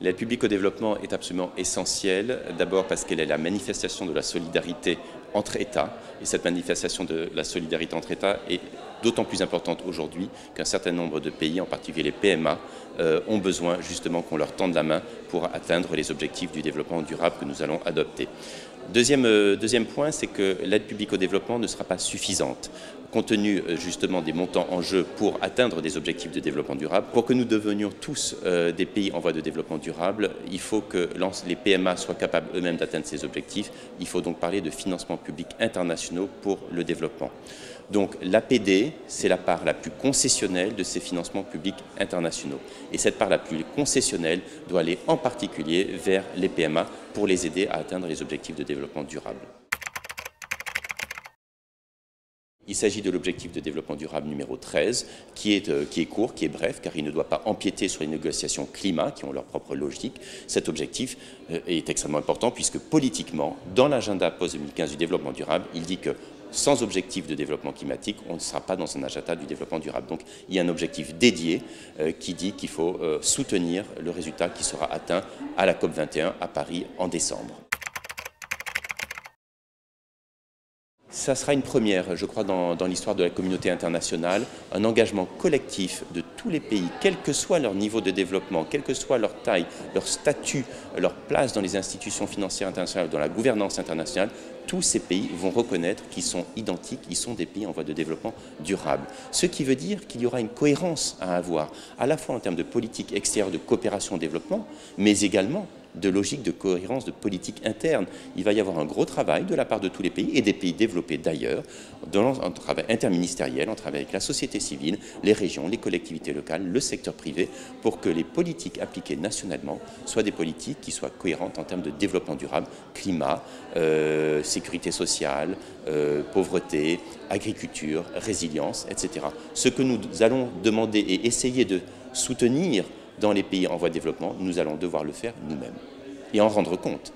L'aide publique au développement est absolument essentielle, d'abord parce qu'elle est la manifestation de la solidarité entre États, et cette manifestation de la solidarité entre États est d'autant plus importante aujourd'hui qu'un certain nombre de pays, en particulier les PMA, ont besoin justement qu'on leur tende la main pour atteindre les objectifs du développement durable que nous allons adopter. Deuxième point, c'est que l'aide publique au développement ne sera pas suffisante, compte tenu justement des montants en jeu pour atteindre des objectifs de développement durable. Pour que nous devenions tous des pays en voie de développement durable, il faut que les PMA soient capables eux-mêmes d'atteindre ces objectifs. Il faut donc parler de financements publics internationaux pour le développement. Donc l'APD, c'est la part la plus concessionnelle de ces financements publics internationaux. Et cette part la plus concessionnelle doit aller en particulier vers les PMA pour les aider à atteindre les objectifs de développement durable. Il s'agit de l'objectif de développement durable numéro 13, qui est court, qui est bref, car il ne doit pas empiéter sur les négociations climat, qui ont leur propre logique. Cet objectif est extrêmement important, puisque politiquement, dans l'agenda post-2015 du développement durable, il dit que sans objectif de développement climatique, on ne sera pas dans un agenda du développement durable. Donc il y a un objectif dédié qui dit qu'il faut soutenir le résultat qui sera atteint à la COP21 à Paris en décembre. Ça sera une première, je crois, dans l'histoire de la communauté internationale, un engagement collectif de tous les pays, quel que soit leur niveau de développement, quelle que soit leur taille, leur statut, leur place dans les institutions financières internationales, dans la gouvernance internationale. Tous ces pays vont reconnaître qu'ils sont identiques, ils sont des pays en voie de développement durable. Ce qui veut dire qu'il y aura une cohérence à avoir, à la fois en termes de politique extérieure de coopération au développement, mais également de logique de cohérence de politique interne. Il va y avoir un gros travail de la part de tous les pays et des pays développés d'ailleurs, dans un travail interministériel, en travail avec la société civile, les régions, les collectivités locales, le secteur privé, pour que les politiques appliquées nationalement soient des politiques qui soient cohérentes en termes de développement durable, climat, sécurité sociale, pauvreté, agriculture, résilience, etc. Ce que nous allons demander et essayer de soutenir dans les pays en voie de développement, nous allons devoir le faire nous-mêmes et en rendre compte.